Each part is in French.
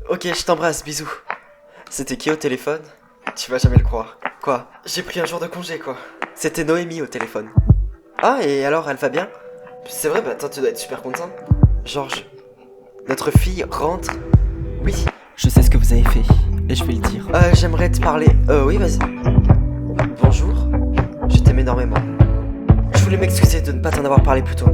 Ok, je t'embrasse, bisous. C'était qui au téléphone? Tu vas jamais le croire. Quoi? J'ai pris un jour de congé, quoi. C'était Noémie au téléphone. Ah, et alors, elle va bien? C'est vrai, bah attends, tu dois être super content. Georges, notre fille rentre. Oui, je sais ce que vous avez fait, et je vais le dire. J'aimerais te parler. Oui, vas-y. Bonjour, je t'aime énormément. Je voulais m'excuser de ne pas t'en avoir parlé plus tôt.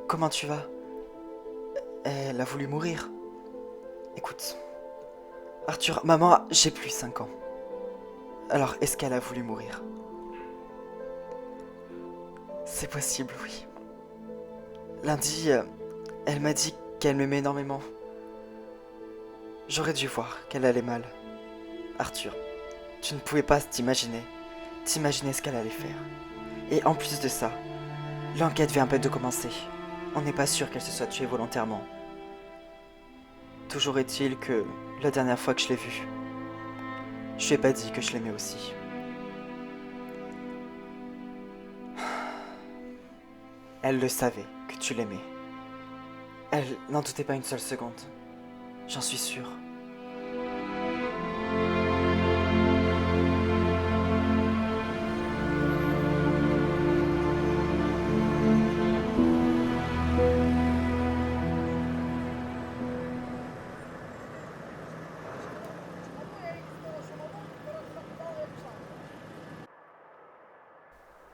Comment tu vas? Elle a voulu mourir. Écoute, Arthur, maman, j'ai plus 5 ans. Alors, est-ce qu'elle a voulu mourir? C'est possible, oui. Lundi, elle m'a dit qu'elle m'aimait énormément. J'aurais dû voir qu'elle allait mal. Arthur, tu ne pouvais pas t'imaginer ce qu'elle allait faire. Et en plus de ça, l'enquête vient à peine de commencer. On n'est pas sûr qu'elle se soit tuée volontairement. Toujours est-il que la dernière fois que je l'ai vue, je lui ai pas dit que je l'aimais aussi. Elle le savait que tu l'aimais. Elle n'en doutait pas une seule seconde. J'en suis sûr.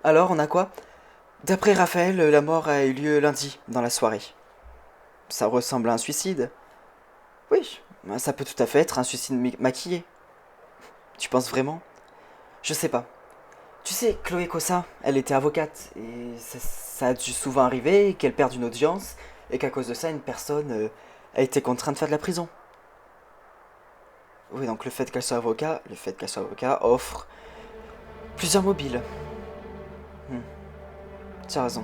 Alors, on a quoi? D'après Raphaël, la mort a eu lieu lundi, dans la soirée. Ça ressemble à un suicide. Oui, ça peut tout à fait être un suicide maquillé. Tu penses vraiment? Je sais pas. Tu sais, Chloé Cossa, elle était avocate, et ça a dû souvent arriver qu'elle perde une audience, et qu'à cause de ça, une personne a été contrainte de faire de la prison. Oui, donc le fait qu'elle soit avocat offre plusieurs mobiles. Hmm, tu as raison.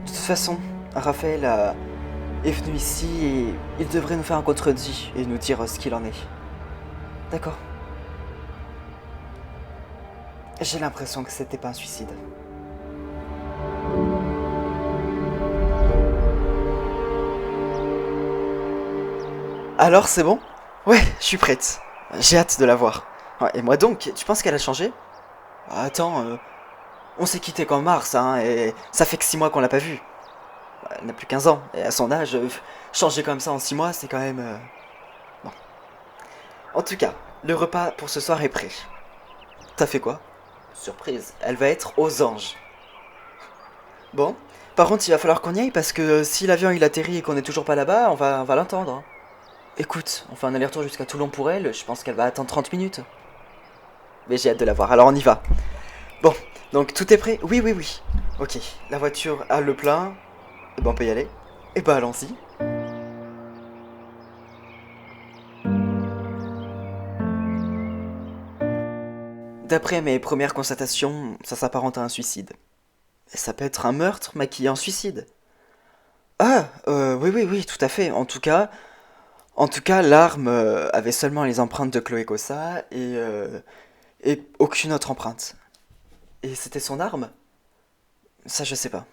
De toute façon, est venu ici et il devrait nous faire un contredit et nous dire ce qu'il en est. D'accord. J'ai l'impression que c'était pas un suicide. Alors, c'est bon? Ouais, je suis prête. J'ai hâte de la voir. Ouais, et moi donc, tu penses qu'elle a changé? Attends, on s'est quitté qu'en mars, hein, et ça fait que 6 mois qu'on l'a pas vue. Elle n'a plus 15 ans, et à son âge, changer comme ça en 6 mois, c'est quand même... Bon. En tout cas, le repas pour ce soir est prêt. T'as fait quoi? Surprise, elle va être aux anges. Bon, par contre, il va falloir qu'on y aille parce que si l'avion il atterrit et qu'on n'est toujours pas là-bas, on va l'entendre, hein. Écoute, on fait un aller-retour jusqu'à Toulon pour elle, je pense qu'elle va attendre 30 minutes. Mais j'ai hâte de la voir, alors on y va. Bon, donc tout est prêt? Oui, oui, oui. Ok, la voiture a le plein. Et ben on peut y aller. Et ben allons-y. D'après mes premières constatations, ça s'apparente à un suicide. Et ça peut être un meurtre maquillé en suicide. Ah, oui, oui, oui, tout à fait. En tout cas, l'arme avait seulement les empreintes de Chloé Cossa et aucune autre empreinte. Et c'était son arme? Ça, je sais pas.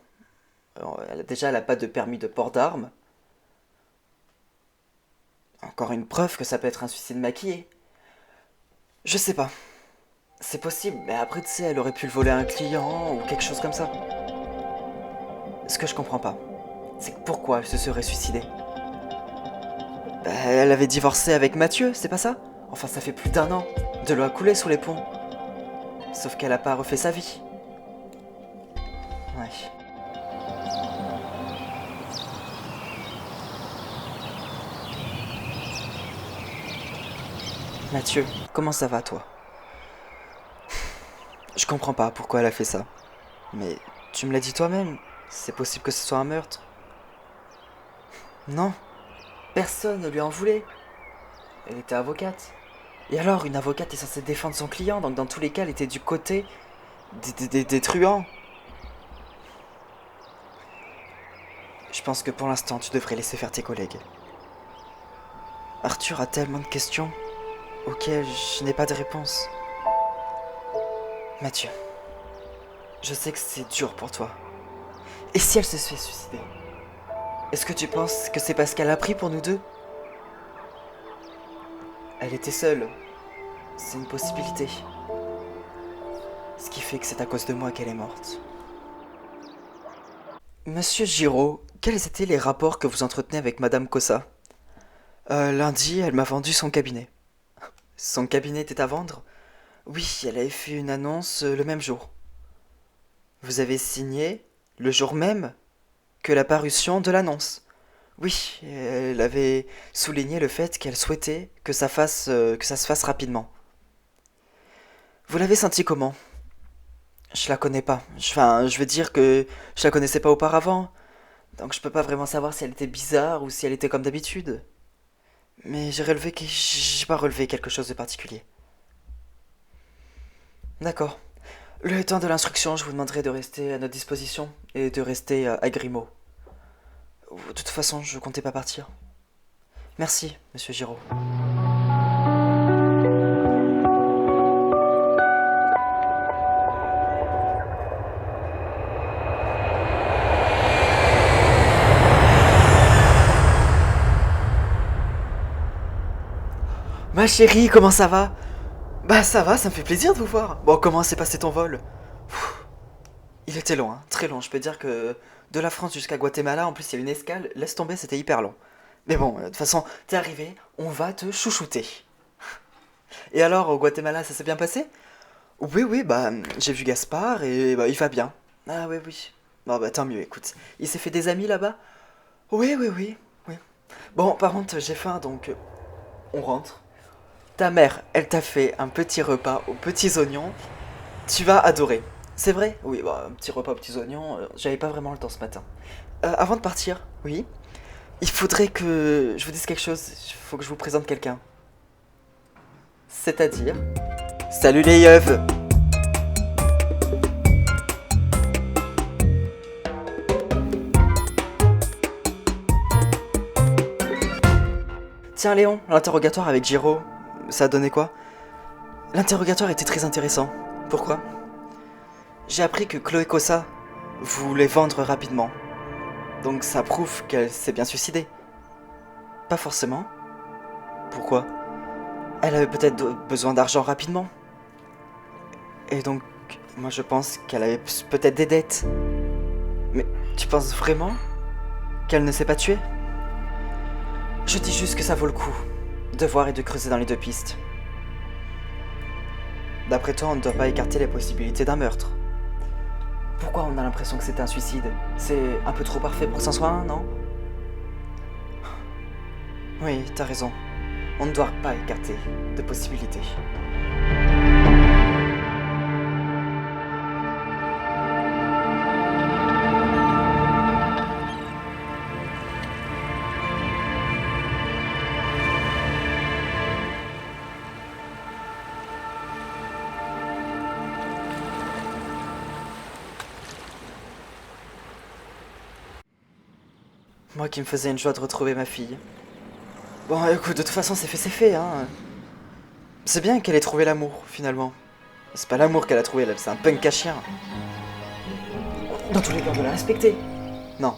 Alors, déjà, elle a pas de permis de port d'armes. Encore une preuve que ça peut être un suicide maquillé. Je sais pas. C'est possible, mais après, tu sais, elle aurait pu le voler à un client ou quelque chose comme ça. Ce que je comprends pas, c'est que pourquoi elle se serait suicidée? Bah, elle avait divorcé avec Mathieu, c'est pas ça? Enfin, ça fait plus d'1 an. De l'eau a coulé sous les ponts. Sauf qu'elle a pas refait sa vie. Ouais. Mathieu, comment ça va toi? Je comprends pas pourquoi elle a fait ça. Mais tu me l'as dit toi-même, c'est possible que ce soit un meurtre. Non, personne ne lui en voulait. Elle était avocate. Et alors, une avocate est censée défendre son client, donc dans tous les cas, elle était du côté des truands. Je pense que pour l'instant, tu devrais laisser faire tes collègues. Arthur a tellement de questions auxquelles je n'ai pas de réponse. Mathieu, je sais que c'est dur pour toi. Et si elle se fait suicider? Est-ce que tu penses que c'est parce qu'elle a pris pour nous deux? Elle était seule. C'est une possibilité. Ce qui fait que c'est à cause de moi qu'elle est morte. Monsieur Giraud, quels étaient les rapports que vous entretenez avec Madame Cossa? Lundi, elle m'a vendu son cabinet. Son cabinet était à vendre? Oui, elle avait fait une annonce le même jour. Vous avez signé le jour même que la parution de l'annonce. Oui, elle avait souligné le fait qu'elle souhaitait que ça se fasse rapidement. Vous l'avez senti comment? Je la connais pas. Enfin, je veux dire que je la connaissais pas auparavant, donc je peux pas vraiment savoir si elle était bizarre ou si elle était comme d'habitude. Mais j'ai pas relevé quelque chose de particulier. D'accord. Le temps de l'instruction, je vous demanderai de rester à notre disposition et de rester à Grimaud. De toute façon, je comptais pas partir. Merci, monsieur Giraud. Ma chérie, comment ça va? Bah ça va, ça me fait plaisir de vous voir. Bon, comment s'est passé ton vol? Pfff, il était long, hein, très long. Je peux dire que de la France jusqu'à Guatemala, en plus il y a une escale, laisse tomber, c'était hyper long. Mais bon, de toute façon, t'es arrivé, on va te chouchouter. Et alors, au Guatemala, ça s'est bien passé? Oui, oui, bah j'ai vu Gaspard et bah il va bien. Ah oui, oui. Bon bah tant mieux, écoute. Il s'est fait des amis là-bas? Oui, oui, oui, oui. Bon, par contre, j'ai faim, donc on rentre. Ta mère, elle t'a fait un petit repas aux petits oignons. Tu vas adorer. C'est vrai? Oui, bah, un petit repas aux petits oignons, j'avais pas vraiment le temps ce matin. Avant de partir, oui, il faudrait que je vous dise quelque chose. Il faut que je vous présente quelqu'un. C'est-à-dire... Salut les yeux! Tiens Léon, l'interrogatoire avec Giro, ça a donné quoi? L'interrogatoire était très intéressant. Pourquoi? J'ai appris que Chloé Cossa voulait vendre rapidement. Donc ça prouve qu'elle s'est bien suicidée. Pas forcément. Pourquoi? Elle avait peut-être besoin d'argent rapidement. Et donc, moi je pense qu'elle avait peut-être des dettes. Mais tu penses vraiment qu'elle ne s'est pas tuée? Je dis juste que ça vaut le coup de voir et de creuser dans les deux pistes. D'après toi, on ne doit pas écarter les possibilités d'un meurtre. Pourquoi on a l'impression que c'était un suicide? C'est un peu trop parfait pour que c'en soit un, non? Oui, t'as raison. On ne doit pas écarter de possibilités. Moi qui me faisais une joie de retrouver ma fille. Bon, écoute, de toute façon, c'est fait, hein. C'est bien qu'elle ait trouvé l'amour, finalement. C'est pas l'amour qu'elle a trouvé, là, c'est un punk à chien. Dans tous les cas, on doit la respecter. Non.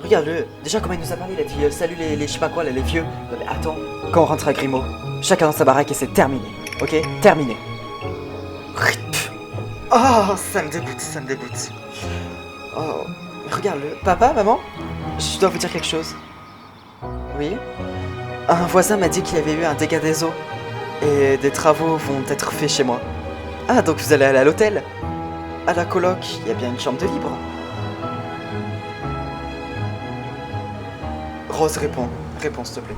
Regarde-le, déjà comment il nous a parlé, il a dit salut les je sais pas quoi, là, les vieux. Non mais attends, quand on rentre à Grimaud, chacun dans sa baraque et c'est terminé. Ok? Terminé. Oh, ça me dégoûte, ça me dégoûte. Oh, regarde-le. Papa, maman, je dois vous dire quelque chose. Oui? Un voisin m'a dit qu'il y avait eu un dégât des eaux. Et des travaux vont être faits chez moi. Ah, donc vous allez aller à l'hôtel? À la coloc, il y a bien une chambre de libre. Rose, réponds. Réponds, s'il te plaît.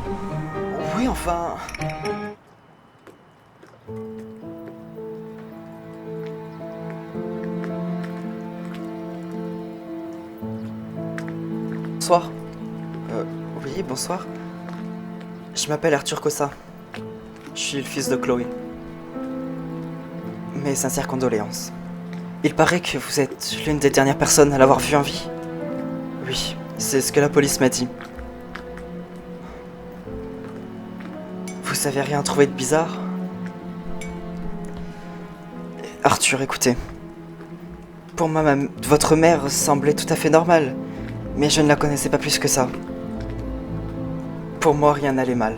Oui, enfin... Bonsoir. Oui, bonsoir. Je m'appelle Arthur Kossa. Je suis le fils de Chloé. Mes sincères condoléances. Il paraît que vous êtes l'une des dernières personnes à l'avoir vue en vie. Oui, c'est ce que la police m'a dit. Vous avez rien trouvé de bizarre? Arthur, écoutez. Pour moi, votre mère semblait tout à fait normale, mais je ne la connaissais pas plus que ça. Pour moi, rien n'allait mal.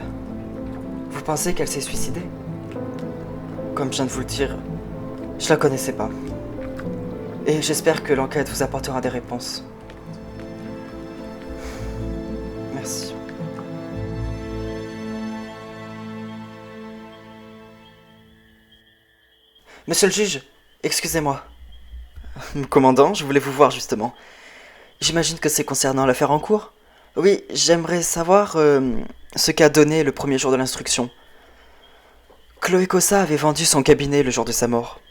Vous pensez qu'elle s'est suicidée? Comme je viens de vous le dire, je la connaissais pas. Et j'espère que l'enquête vous apportera des réponses. Merci. Monsieur le juge, excusez-moi. Commandant, je voulais vous voir justement. J'imagine que c'est concernant l'affaire en cours? Oui, j'aimerais savoir ce qu'a donné le premier jour de l'instruction. Chloé Kossa avait vendu son cabinet le jour de sa mort.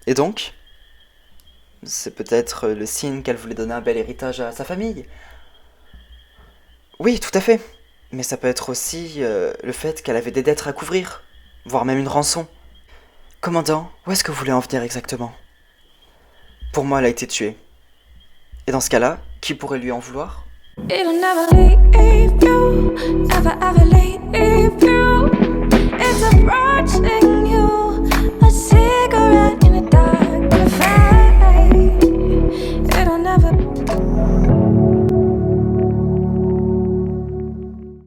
Et donc? C'est peut-être le signe qu'elle voulait donner un bel héritage à sa famille. Oui, tout à fait. Mais ça peut être aussi le fait qu'elle avait des dettes à couvrir, voire même une rançon. Commandant, où est-ce que vous voulez en venir exactement? Pour moi, elle a été tuée. Et dans ce cas-là, qui pourrait lui en vouloir? It'll never leave you, never ever leave you. It's approaching you, a cigarette in a dark cafe. It'll never.